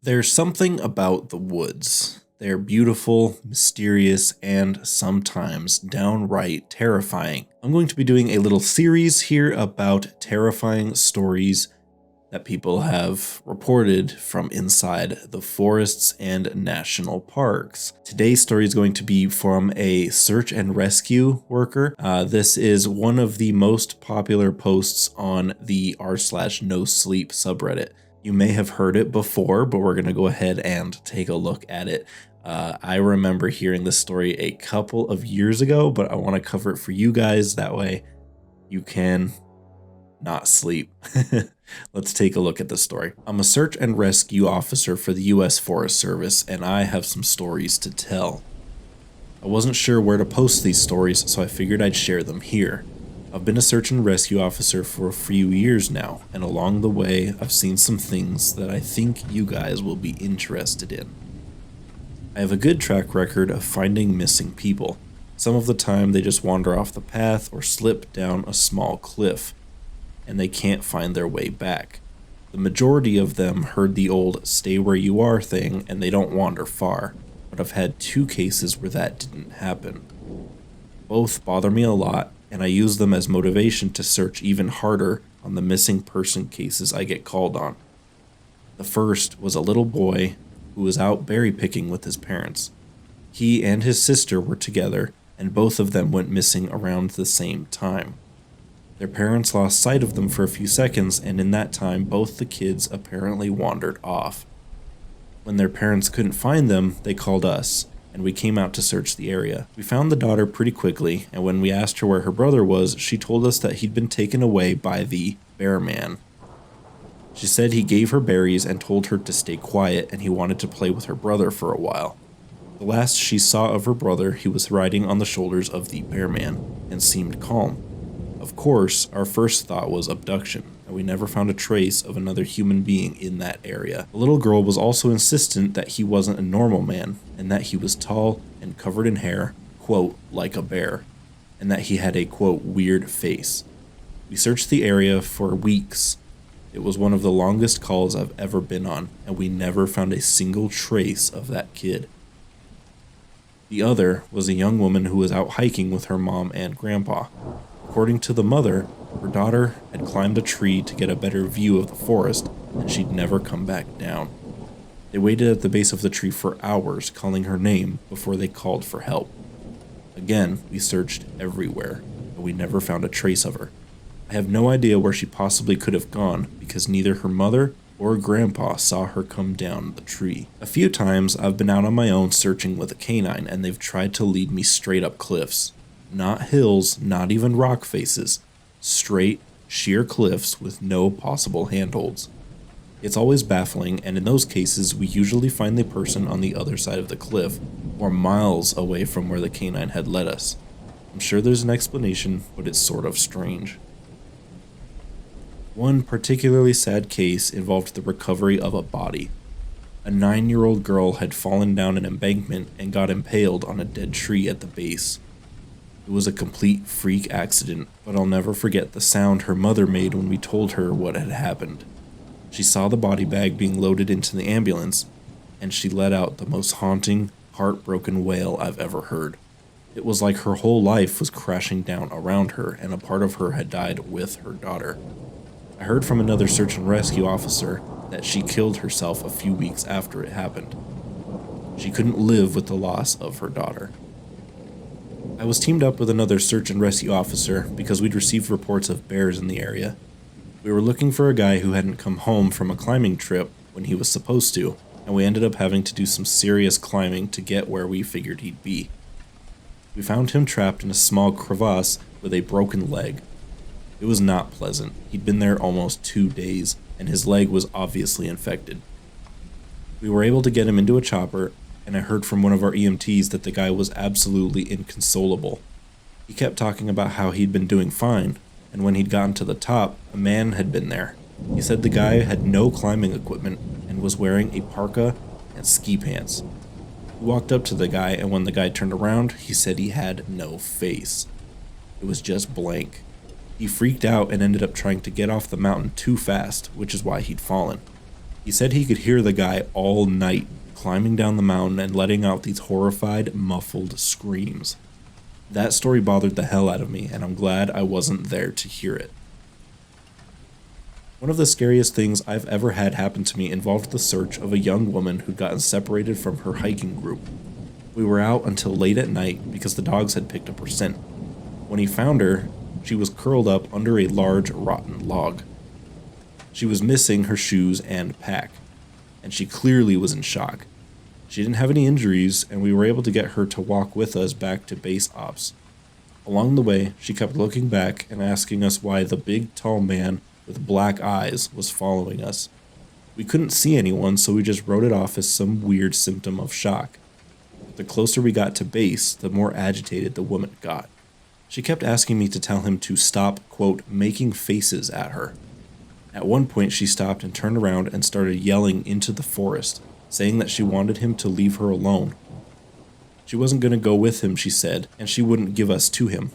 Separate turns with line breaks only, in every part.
There's something about the woods. They're beautiful, mysterious, and sometimes downright terrifying. I'm going to be doing a little series here about terrifying stories that people have reported from inside the forests and national parks. Today's story is going to be from a search and rescue worker. This is one of the most popular posts on the r/no sleep subreddit. You may have heard it before, but we're going to go ahead and take a look at it. I remember hearing this story a couple of years ago, but I want to cover it for you guys. That way you can not sleep. Let's take a look at the story. I'm a search and rescue officer for the U.S. Forest Service, and I have some stories to tell. I wasn't sure where to post these stories, so I figured I'd share them here. I've been a search and rescue officer for a few years now, and along the way, I've seen some things that I think you guys will be interested in. I have a good track record of finding missing people. Some of the time, they just wander off the path or slip down a small cliff, and they can't find their way back. The majority of them heard the old "stay where you are" thing, and they don't wander far, but I've had 2 cases where that didn't happen. Both bother me a lot, and I use them as motivation to search even harder on the missing person cases I get called on. The first was a little boy who was out berry picking with his parents. He and his sister were together, and both of them went missing around the same time. Their parents lost sight of them for a few seconds, and in that time, both the kids apparently wandered off. When their parents couldn't find them, they called us, and we came out to search the area. We found the daughter pretty quickly, and when we asked her where her brother was, she told us that he'd been taken away by the bear man. She said he gave her berries and told her to stay quiet, and he wanted to play with her brother for a while. The last she saw of her brother, he was riding on the shoulders of the bear man, and seemed calm. Of course, our first thought was abduction, and we never found a trace of another human being in that area. The little girl was also insistent that he wasn't a normal man, and that he was tall and covered in hair, quote, like a bear, and that he had a, quote, weird face. We searched the area for weeks. It was one of the longest calls I've ever been on, and we never found a single trace of that kid. The other was a young woman who was out hiking with her mom and grandpa. According to the mother, her daughter had climbed a tree to get a better view of the forest, and she'd never come back down. They waited at the base of the tree for hours, calling her name before they called for help. Again, we searched everywhere, but we never found a trace of her. I have no idea where she possibly could have gone, because neither her mother or grandpa saw her come down the tree. A few times, I've been out on my own searching with a canine, and they've tried to lead me straight up cliffs. Not hills, not even rock faces. Straight, sheer cliffs with no possible handholds. It's always baffling, and in those cases, we usually find the person on the other side of the cliff, or miles away from where the canine had led us. I'm sure there's an explanation, but it's sort of strange. One particularly sad case involved the recovery of a body. A 9-year-old girl had fallen down an embankment and got impaled on a dead tree at the base. It was a complete freak accident, but I'll never forget the sound her mother made when we told her what had happened. She saw the body bag being loaded into the ambulance, and she let out the most haunting, heartbroken wail I've ever heard. It was like her whole life was crashing down around her, and a part of her had died with her daughter. I heard from another search and rescue officer that she killed herself a few weeks after it happened. She couldn't live with the loss of her daughter. I was teamed up with another search and rescue officer because we'd received reports of bears in the area. We were looking for a guy who hadn't come home from a climbing trip when he was supposed to, and we ended up having to do some serious climbing to get where we figured he'd be. We found him trapped in a small crevasse with a broken leg. It was not pleasant. He'd been there almost 2 days, and his leg was obviously infected. We were able to get him into a chopper, and I heard from one of our EMTs that the guy was absolutely inconsolable. He kept talking about how he'd been doing fine, and when he'd gotten to the top, a man had been there. He said the guy had no climbing equipment and was wearing a parka and ski pants. He walked up to the guy, and when the guy turned around, he said he had no face. It was just blank. He freaked out and ended up trying to get off the mountain too fast, which is why he'd fallen. He said he could hear the guy all night, climbing down the mountain and letting out these horrified, muffled screams. That story bothered the hell out of me, and I'm glad I wasn't there to hear it. One of the scariest things I've ever had happen to me involved the search of a young woman who'd gotten separated from her hiking group. We were out until late at night because the dogs had picked up her scent. When he found her, she was curled up under a large, rotten log. She was missing her shoes and pack, and she clearly was in shock. She didn't have any injuries, and we were able to get her to walk with us back to base ops. Along the way, she kept looking back and asking us why the big, tall man with black eyes was following us. We couldn't see anyone, so we just wrote it off as some weird symptom of shock. But the closer we got to base, the more agitated the woman got. She kept asking me to tell him to stop, quote, making faces at her. At one point, she stopped and turned around and started yelling into the forest, saying that she wanted him to leave her alone. She wasn't going to go with him, she said, and she wouldn't give us to him.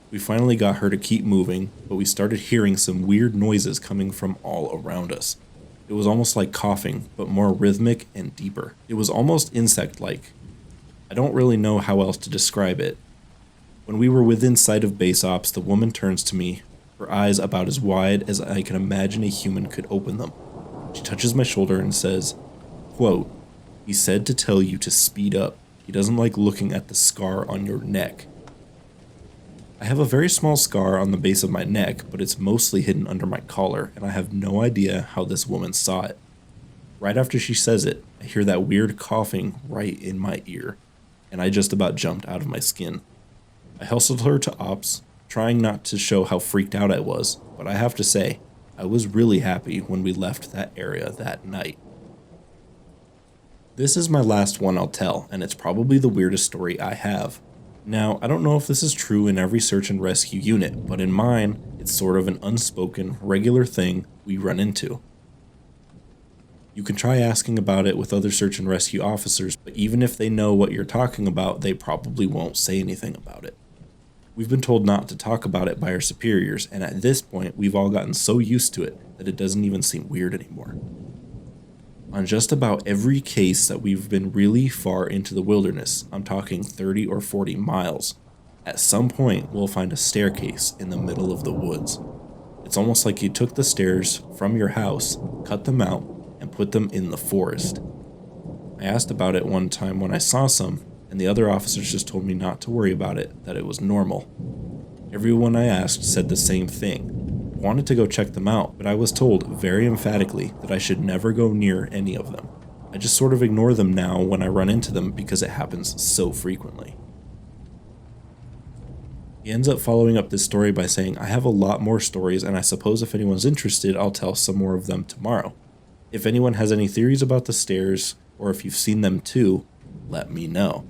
We finally got her to keep moving, but we started hearing some weird noises coming from all around us. It was almost like coughing, but more rhythmic and deeper. It was almost insect-like. I don't really know how else to describe it. When we were within sight of base ops, the woman turns to me, her eyes about as wide as I can imagine a human could open them. She touches my shoulder and says, quote, "He said to tell you to speed up. He doesn't like looking at the scar on your neck." I have a very small scar on the base of my neck, but it's mostly hidden under my collar, and I have no idea how this woman saw it. Right after she says it, I hear that weird coughing right in my ear, and I just about jumped out of my skin. I hustled her to ops, trying not to show how freaked out I was, but I have to say, I was really happy when we left that area that night. This is my last one I'll tell, and it's probably the weirdest story I have. Now, I don't know if this is true in every search and rescue unit, but in mine, it's sort of an unspoken, regular thing we run into. You can try asking about it with other search and rescue officers, but even if they know what you're talking about, they probably won't say anything about it. We've been told not to talk about it by our superiors, and at this point, we've all gotten so used to it that it doesn't even seem weird anymore. On just about every case that we've been really far into the wilderness, I'm talking 30 or 40 miles, at some point we'll find a staircase in the middle of the woods. It's almost like you took the stairs from your house, cut them out, and put them in the forest. I asked about it one time when I saw some, and the other officers just told me not to worry about it, that it was normal. Everyone I asked said the same thing. I wanted to go check them out, but I was told very emphatically that I should never go near any of them. I just sort of ignore them now when I run into them because it happens so frequently. He ends up following up this story by saying, "I have a lot more stories, and I suppose if anyone's interested, I'll tell some more of them tomorrow. If anyone has any theories about the stairs, or if you've seen them too, let me know."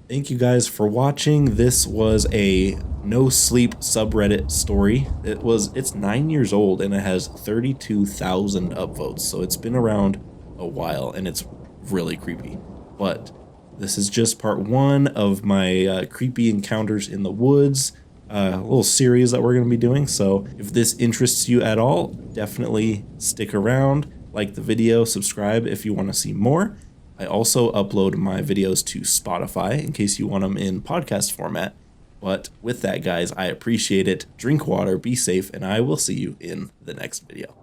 Thank you guys for watching. This was a no sleep subreddit story. It's 9 years old and it has 32,000 upvotes, so it's been around a while and it's really creepy. But this is just part one of my creepy encounters in the woods, little series that we're going to be doing. So if this interests you at all, definitely stick around, like the video, subscribe if you want to see more. I also upload my videos to Spotify in case you want them in podcast format. But with that, guys, I appreciate it. Drink water, be safe, and I will see you in the next video.